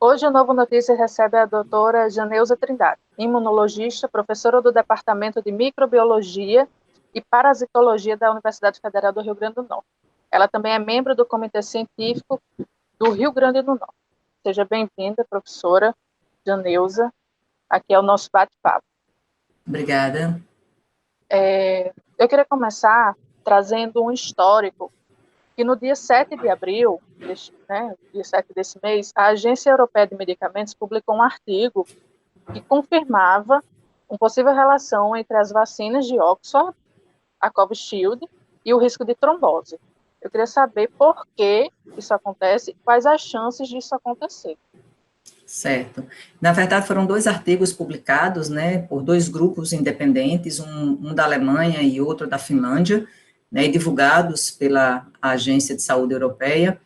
Hoje o Novo Notícias recebe a doutora Janeuza Trindade, imunologista, professora do Departamento de Microbiologia e Parasitologia da Universidade Federal do Rio Grande do Norte. Ela também é membro do Comitê Científico do Rio Grande do Norte. Seja bem-vinda, professora Janeuza. Aqui é o nosso bate-papo. Obrigada. Eu queria começar trazendo um histórico que no dia 7 de abril, dia 7 desse mês, a Agência Europeia de Medicamentos publicou um artigo que confirmava uma possível relação entre as vacinas de Oxford, a Covishield, e o risco de trombose. Eu queria saber por que isso acontece e quais as chances disso acontecer. Certo. Na verdade, foram dois artigos publicados, por dois grupos independentes, um da Alemanha e outro da Finlândia, e divulgados pela Agência de Saúde Europeia,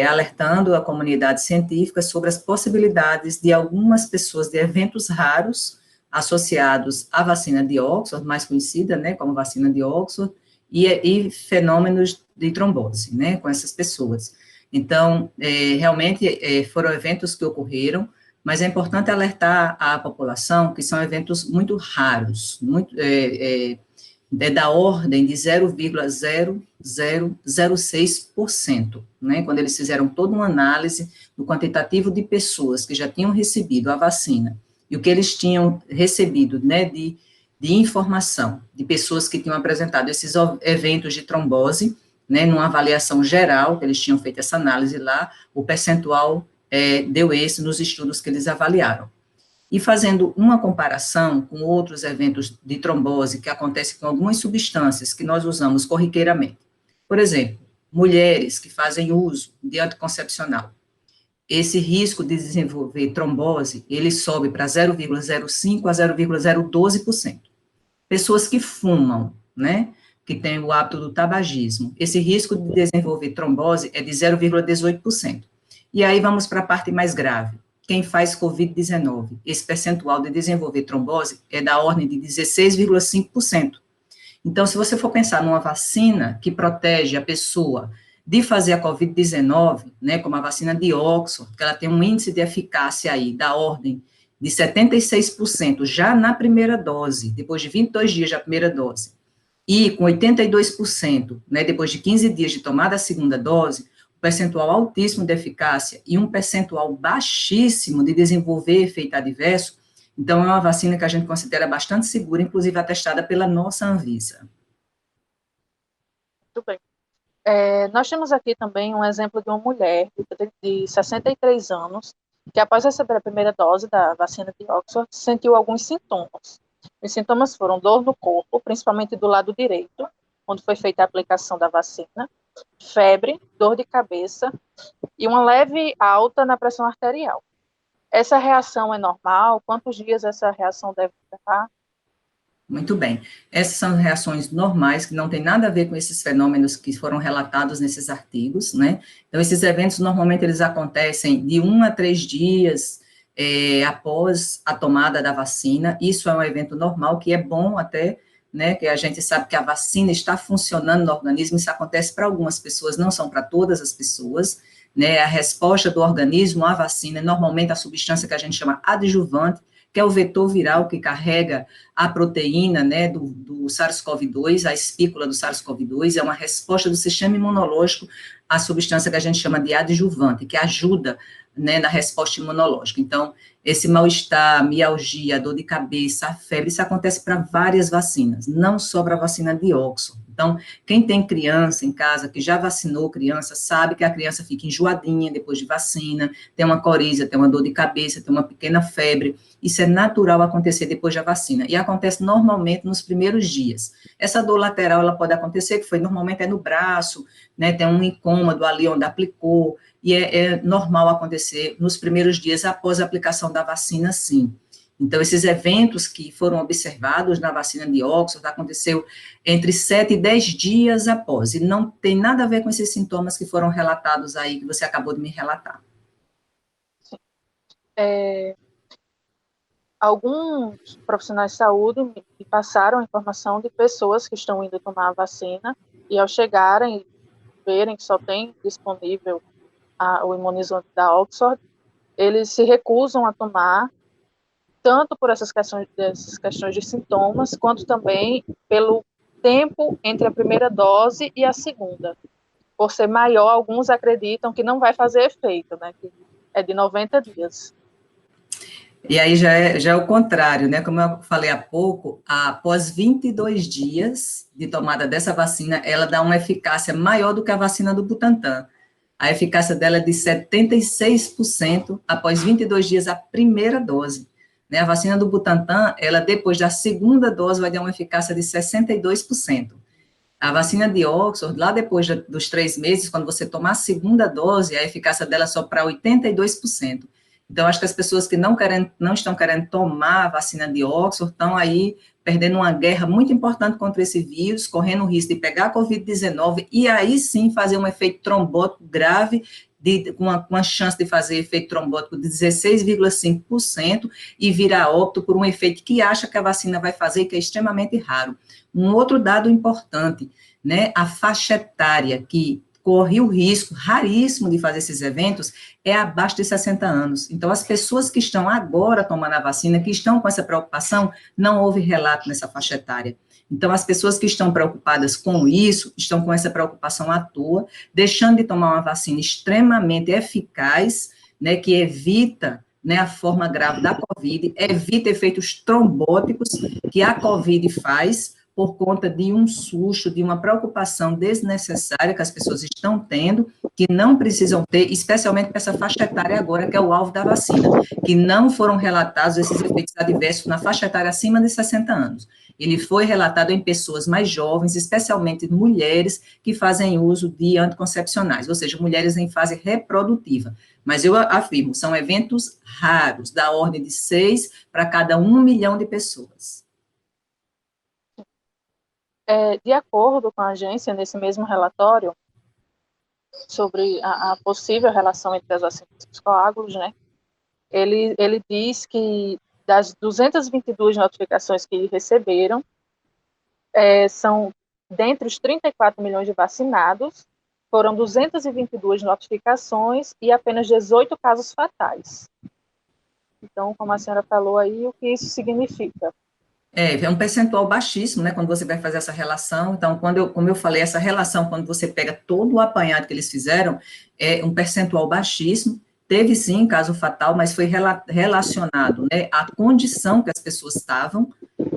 alertando a comunidade científica sobre as possibilidades de algumas pessoas de eventos raros associados à vacina de Oxford, mais conhecida, como vacina de Oxford, e fenômenos de trombose, com essas pessoas. Então, realmente foram eventos que ocorreram, mas é importante alertar a população que são eventos muito raros, da ordem de 0,0006%, quando eles fizeram toda uma análise do quantitativo de pessoas que já tinham recebido a vacina e o que eles tinham recebido, de informação de pessoas que tinham apresentado esses eventos de trombose, numa avaliação geral, que eles tinham feito essa análise lá, o percentual deu esse nos estudos que eles avaliaram. E fazendo uma comparação com outros eventos de trombose que acontecem com algumas substâncias que nós usamos corriqueiramente. Por exemplo, mulheres que fazem uso de anticoncepcional. Esse risco de desenvolver trombose, ele sobe para 0,05% a 0,012%. Pessoas que fumam, que têm o hábito do tabagismo, esse risco de desenvolver trombose é de 0,18%. E aí vamos para a parte mais grave. Quem faz COVID-19, esse percentual de desenvolver trombose é da ordem de 16,5%. Então, se você for pensar numa vacina que protege a pessoa de fazer a COVID-19, como a vacina de Oxford, que ela tem um índice de eficácia aí da ordem de 76% já na primeira dose, depois de 22 dias da primeira dose, e com 82%, depois de 15 dias de tomada a segunda dose, um percentual altíssimo de eficácia e um percentual baixíssimo de desenvolver efeito adverso, então é uma vacina que a gente considera bastante segura, inclusive atestada pela nossa Anvisa. Muito bem. Nós temos aqui também um exemplo de uma mulher de 63 anos, que após receber a primeira dose da vacina de Oxford, sentiu alguns sintomas. Os sintomas foram dor no corpo, principalmente do lado direito, onde foi feita a aplicação da vacina, febre, dor de cabeça e uma leve alta na pressão arterial. Essa reação é normal? Quantos dias essa reação deve durar? Muito bem. Essas são reações normais, que não tem nada a ver com esses fenômenos que foram relatados nesses artigos, Então, esses eventos, normalmente, eles acontecem de 1 a 3 dias após a tomada da vacina. Isso é um evento normal, que é bom até, que a gente sabe que a vacina está funcionando no organismo. Isso acontece para algumas pessoas, não são para todas as pessoas, A resposta do organismo à vacina, normalmente, a substância que a gente chama adjuvante, que é o vetor viral que carrega a proteína, do SARS-CoV-2, a espícula do SARS-CoV-2, é uma resposta do sistema imunológico à substância que a gente chama de adjuvante, que ajuda, na resposta imunológica. Então, esse mal-estar, mialgia, dor de cabeça, febre, isso acontece para várias vacinas, não só para a vacina de Oxford. Então, quem tem criança em casa, que já vacinou criança, sabe que a criança fica enjoadinha depois de vacina, tem uma coriza, tem uma dor de cabeça, tem uma pequena febre. Isso é natural acontecer depois da vacina, e acontece normalmente nos primeiros dias. Essa dor lateral, ela pode acontecer, que normalmente é no braço, tem um incômodo ali onde aplicou, e é normal acontecer nos primeiros dias após a aplicação da vacina, sim. Então, esses eventos que foram observados na vacina de Oxford aconteceu entre 7 e 10 dias após, e não tem nada a ver com esses sintomas que foram relatados aí, que você acabou de me relatar. Sim. Alguns profissionais de saúde me passaram a informação de pessoas que estão indo tomar a vacina e, ao chegarem, verem que só tem disponível o imunizante da Oxford, eles se recusam a tomar, tanto por essas questões de sintomas, quanto também pelo tempo entre a primeira dose e a segunda. Por ser maior, alguns acreditam que não vai fazer efeito, né? Que é de 90 dias. E aí já é o contrário, né? Como eu falei há pouco, após 22 dias de tomada dessa vacina, ela dá uma eficácia maior do que a vacina do Butantan. A eficácia dela é de 76% após 22 dias a primeira dose. Né? A vacina do Butantan, ela depois da segunda dose vai dar uma eficácia de 62%. A vacina de Oxford, lá depois dos 3 meses, quando você tomar a segunda dose, a eficácia dela é só para 82%. Então, acho que as pessoas que não estão querendo tomar a vacina de Oxford estão aí perdendo uma guerra muito importante contra esse vírus, correndo o risco de pegar a Covid-19 e aí sim fazer um efeito trombótico grave, com uma chance de fazer efeito trombótico de 16,5% e virar óbito por um efeito que acha que a vacina vai fazer, que é extremamente raro. Um outro dado importante, né, a faixa etária que corre o risco raríssimo de fazer esses eventos é abaixo de 60 anos. Então, as pessoas que estão agora tomando a vacina, que estão com essa preocupação, não houve relato nessa faixa etária. Então, as pessoas que estão preocupadas com isso, estão com essa preocupação à toa, deixando de tomar uma vacina extremamente eficaz, né, que evita, né, a forma grave da COVID, evita efeitos trombóticos que a COVID faz, por conta de um susto, de uma preocupação desnecessária que as pessoas estão tendo, que não precisam ter, especialmente para essa faixa etária agora, que é o alvo da vacina, que não foram relatados esses efeitos adversos na faixa etária acima de 60 anos. Ele foi relatado em pessoas mais jovens, especialmente mulheres que fazem uso de anticoncepcionais, ou seja, mulheres em fase reprodutiva. Mas eu afirmo, são eventos raros, da ordem de 6 para cada 1 milhão de pessoas. De acordo com a agência, nesse mesmo relatório, sobre a possível relação entre as vacinas e os coágulos, né, ele diz que das 222 notificações que receberam, são, dentre os 34 milhões de vacinados, foram 222 notificações e apenas 18 casos fatais. Então, como a senhora falou aí, o que isso significa? É um percentual baixíssimo, né, quando você vai fazer essa relação. Então, como eu falei, essa relação, quando você pega todo o apanhado que eles fizeram, é um percentual baixíssimo. Teve, sim, caso fatal, mas foi relacionado, né, à condição que as pessoas estavam.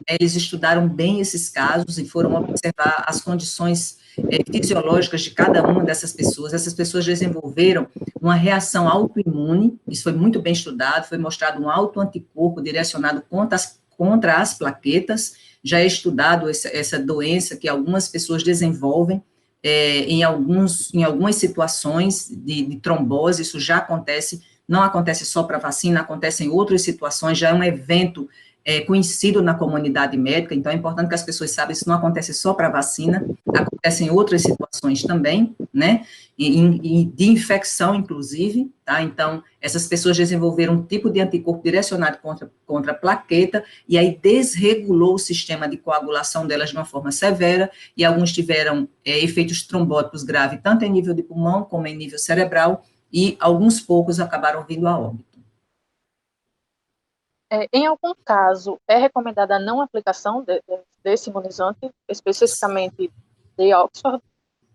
Eles estudaram bem esses casos e foram observar as condições fisiológicas de cada uma dessas pessoas. Essas pessoas desenvolveram uma reação autoimune, isso foi muito bem estudado, foi mostrado um autoanticorpo direcionado contra as plaquetas, já é estudado essa doença que algumas pessoas desenvolvem em algumas situações de trombose, isso já acontece, não acontece só para vacina, acontece em outras situações, já é um evento conhecido na comunidade médica, então é importante que as pessoas saibam, isso não acontece só para vacina, acontece em outras situações também, né, e de infecção, inclusive, tá, então, essas pessoas desenvolveram um tipo de anticorpo direcionado contra a plaqueta, e aí desregulou o sistema de coagulação delas de uma forma severa, e alguns tiveram efeitos trombóticos graves, tanto em nível de pulmão, como em nível cerebral, e alguns poucos acabaram vindo a óbito. Em algum caso, é recomendada a não aplicação desse imunizante, especificamente de Oxford?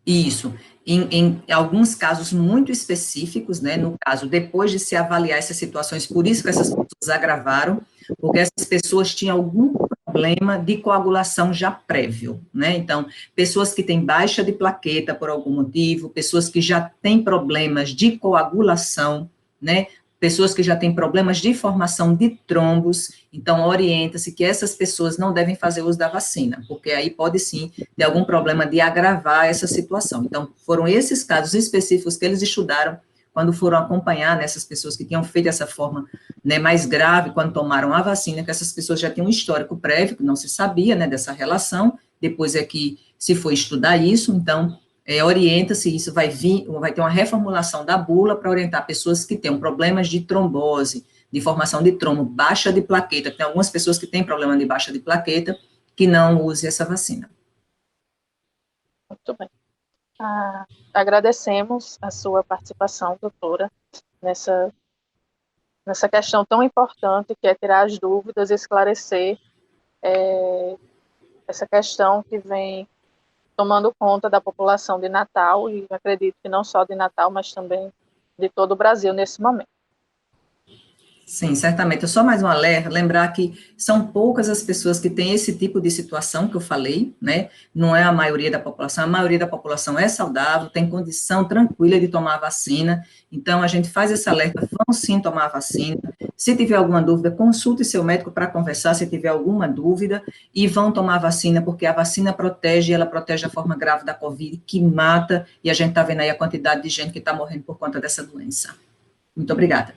Isso, em alguns casos muito específicos, né, no caso, depois de se avaliar essas situações, por isso que essas pessoas agravaram, porque essas pessoas tinham algum problema de coagulação já prévio, né, então, pessoas que têm baixa de plaqueta por algum motivo, pessoas que já têm problemas de coagulação, né, pessoas que já têm problemas de formação de trombos, então, orienta-se que essas pessoas não devem fazer uso da vacina, porque aí pode sim ter algum problema de agravar essa situação. Então, foram esses casos específicos que eles estudaram quando foram acompanhar nessas pessoas que tinham feito essa forma, né, mais grave quando tomaram a vacina, que essas pessoas já tinham um histórico prévio, que não se sabia, né, dessa relação, depois é que se foi estudar isso, então, orienta-se, isso vai ter uma reformulação da bula para orientar pessoas que tenham problemas de trombose, de formação de trombo, baixa de plaqueta, tem algumas pessoas que têm problema de baixa de plaqueta, que não use essa vacina. Muito bem. Agradecemos a sua participação, doutora, nessa nessa questão tão importante que é tirar as dúvidas e esclarecer essa questão que vem tomando conta da população de Natal, e acredito que não só de Natal, mas também de todo o Brasil nesse momento. Sim, certamente. Só mais um alerta, lembrar que são poucas as pessoas que têm esse tipo de situação que eu falei, né? Não é a maioria da população é saudável, tem condição tranquila de tomar a vacina, então a gente faz esse alerta, vão sim tomar a vacina. Se tiver alguma dúvida, consulte seu médico para conversar, se tiver alguma dúvida, e vão tomar a vacina, porque a vacina protege, ela protege a forma grave da Covid, que mata, e a gente está vendo aí a quantidade de gente que está morrendo por conta dessa doença. Muito obrigada.